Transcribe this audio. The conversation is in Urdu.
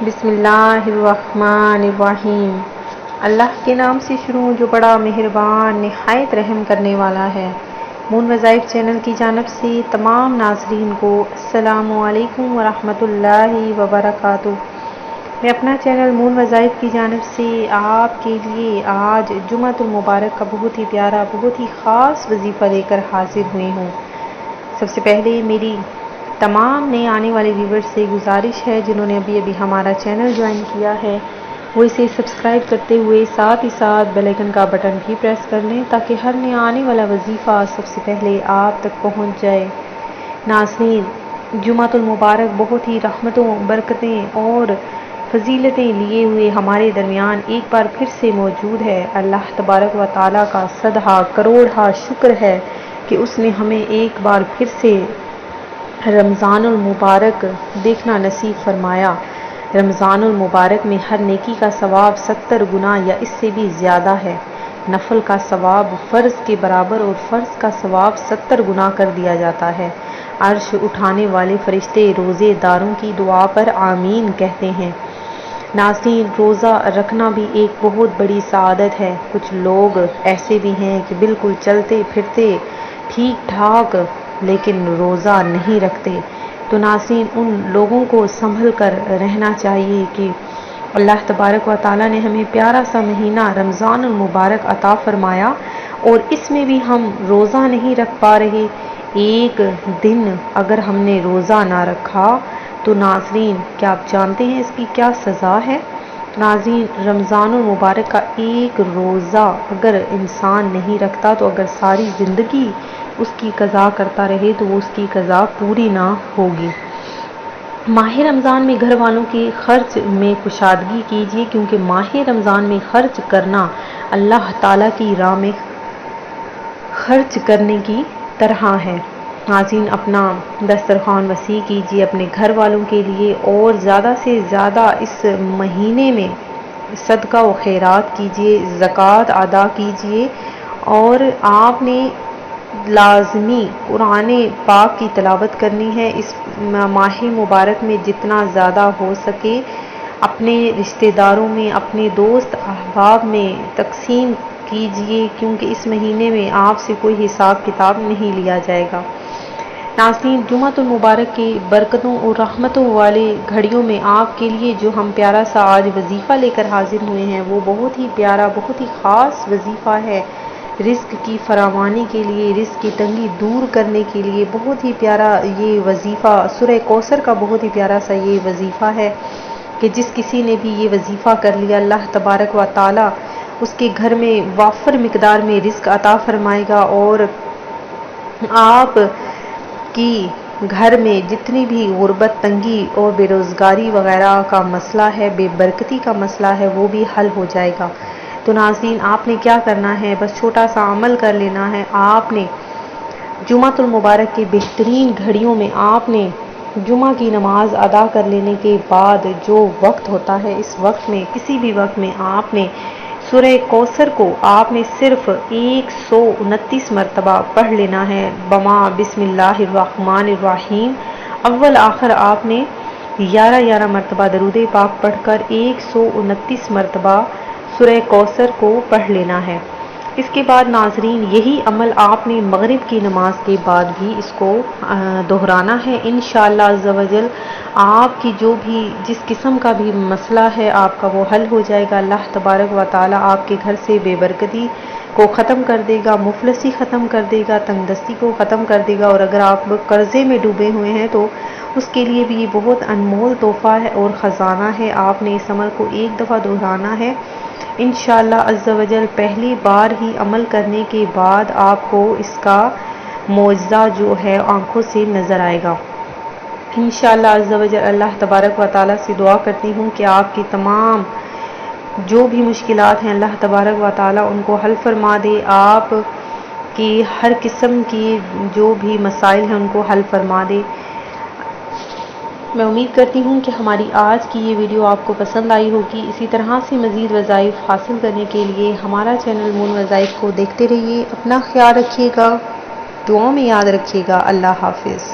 بسم اللہ الرحمن الرحیم۔ اللہ کے نام سے شروع جو بڑا مہربان نہایت رحم کرنے والا ہے۔ مون وظائف چینل کی جانب سے تمام ناظرین کو السلام علیکم ورحمۃ اللہ وبرکاتہ۔ میں اپنا چینل مون وظائف کی جانب سے آپ کے لیے آج جمعۃ المبارک کا بہت ہی پیارا بہت ہی خاص وظیفہ لے کر حاضر ہوئی ہوں۔ سب سے پہلے میری تمام نئے آنے والے ویورز سے گزارش ہے جنہوں نے ابھی ہمارا چینل جوائن کیا ہے وہ اسے سبسکرائب کرتے ہوئے ساتھ ہی ساتھ بیل آئیکن کا بٹن بھی پریس کر لیں تاکہ ہر نیا آنے والا وظیفہ سب سے پہلے آپ تک پہنچ جائے۔ ناظرین، جمعۃ المبارک بہت ہی رحمتوں، برکتیں اور فضیلتیں لیے ہوئے ہمارے درمیان ایک بار پھر سے موجود ہے۔ اللہ تبارک و تعالیٰ کا صدہا کروڑہا شکر ہے کہ اس نے ہمیں ایک بار پھر سے رمضان المبارک دیکھنا نصیب فرمایا۔ رمضان المبارک میں ہر نیکی کا ثواب 70 گنا یا اس سے بھی زیادہ ہے۔ نفل کا ثواب فرض کے برابر اور فرض کا ثواب 70 گنا کر دیا جاتا ہے۔ عرش اٹھانے والے فرشتے روزے داروں کی دعا پر آمین کہتے ہیں۔ ناظرین، روزہ رکھنا بھی ایک بہت بڑی سعادت ہے۔ کچھ لوگ ایسے بھی ہیں کہ بالکل چلتے پھرتے ٹھیک ٹھاک لیکن روزہ نہیں رکھتے۔ تو ناظرین، ان لوگوں کو سنبھل کر رہنا چاہیے کہ اللہ تبارک و تعالیٰ نے ہمیں پیارا سا مہینہ رمضان المبارک عطا فرمایا اور اس میں بھی ہم روزہ نہیں رکھ پا رہے۔ ایک دن اگر ہم نے روزہ نہ رکھا تو ناظرین، کیا آپ جانتے ہیں اس کی کیا سزا ہے؟ ناظرین، رمضان المبارک کا ایک روزہ اگر انسان نہیں رکھتا تو اگر ساری زندگی اس کی قضا کرتا رہے تو وہ اس کی قضا پوری نہ ہوگی۔ ماہ رمضان میں گھر والوں کے خرچ میں کشادگی کیجیے کیونکہ ماہ رمضان میں خرچ کرنا اللہ تعالیٰ کی راہ میں خرچ کرنے کی طرح ہے۔ ناظرین، اپنا دسترخوان وسیع کیجیے اپنے گھر والوں کے لیے اور زیادہ سے زیادہ اس مہینے میں صدقہ و خیرات کیجیے، زکوٰۃ ادا کیجیے اور آپ نے لازمی قرآن پاک کی تلاوت کرنی ہے۔ اس ماہ مبارک میں جتنا زیادہ ہو سکے اپنے رشتہ داروں میں، اپنے دوست احباب میں تقسیم کیجیے کیونکہ اس مہینے میں آپ سے کوئی حساب کتاب نہیں لیا جائے گا۔ ناظرین، جمعۃ المبارک کے برکتوں اور رحمتوں والے گھڑیوں میں آپ کے لیے جو ہم پیارا سا آج وظیفہ لے کر حاضر ہوئے ہیں وہ بہت ہی پیارا بہت ہی خاص وظیفہ ہے۔ رزق کی فراوانی کے لیے، رزق کی تنگی دور کرنے کے لیے بہت ہی پیارا یہ وظیفہ سورہ کوثر کا بہت ہی پیارا سا یہ وظیفہ ہے کہ جس کسی نے بھی یہ وظیفہ کر لیا اللہ تبارک و تعالیٰ اس کے گھر میں وافر مقدار میں رزق عطا فرمائے گا اور آپ کی گھر میں جتنی بھی غربت، تنگی اور بے روزگاری وغیرہ کا مسئلہ ہے، بے برکتی کا مسئلہ ہے وہ بھی حل ہو جائے گا۔ تو ناظرین، آپ نے کیا کرنا ہے؟ بس چھوٹا سا عمل کر لینا ہے۔ آپ نے جمعۃ المبارک کے بہترین گھڑیوں میں آپ نے جمعہ کی نماز ادا کر لینے کے بعد جو وقت ہوتا ہے اس وقت میں کسی بھی وقت میں آپ نے سورہ کوثر کو آپ نے صرف 129 مرتبہ پڑھ لینا ہے بما بسم اللہ الرحمن الرحیم۔ اول آخر آپ نے 11 مرتبہ درود پاک پڑھ کر 129 مرتبہ سورہ کوثر کو پڑھ لینا ہے۔ اس کے بعد ناظرین، یہی عمل آپ نے مغرب کی نماز کے بعد بھی اس کو دہرانا ہے۔ انشاءاللہ عز و جل آپ کی جو بھی جس قسم کا بھی مسئلہ ہے آپ کا وہ حل ہو جائے گا۔ اللہ تبارک و تعالیٰ آپ کے گھر سے بے برکتی کو ختم کر دے گا، مفلسی ختم کر دے گا، تنگ دستی کو ختم کر دے گا اور اگر آپ قرضے میں ڈوبے ہوئے ہیں تو اس کے لیے بھی یہ بہت انمول تحفہ ہے اور خزانہ ہے۔ آپ نے اس عمل کو ایک دفعہ دہرانا ہے۔ انشاءاللہ عز و جل پہلی بار ہی عمل کرنے کے بعد آپ کو اس کا معجزہ جو ہے آنکھوں سے نظر آئے گا۔ انشاءاللہ عز و جل اللہ تبارک و تعالیٰ سے دعا کرتی ہوں کہ آپ کی تمام جو بھی مشکلات ہیں اللہ تبارک و تعالیٰ ان کو حل فرما دے، آپ کی ہر قسم کی جو بھی مسائل ہیں ان کو حل فرما دے۔ میں امید کرتی ہوں کہ ہماری آج کی یہ ویڈیو آپ کو پسند آئی ہوگی۔ اسی طرح سے مزید وظائف حاصل کرنے کے لیے ہمارا چینل مون وظائف کو دیکھتے رہیے۔ اپنا خیال رکھیے گا، دعاؤں میں یاد رکھیے گا۔ اللہ حافظ۔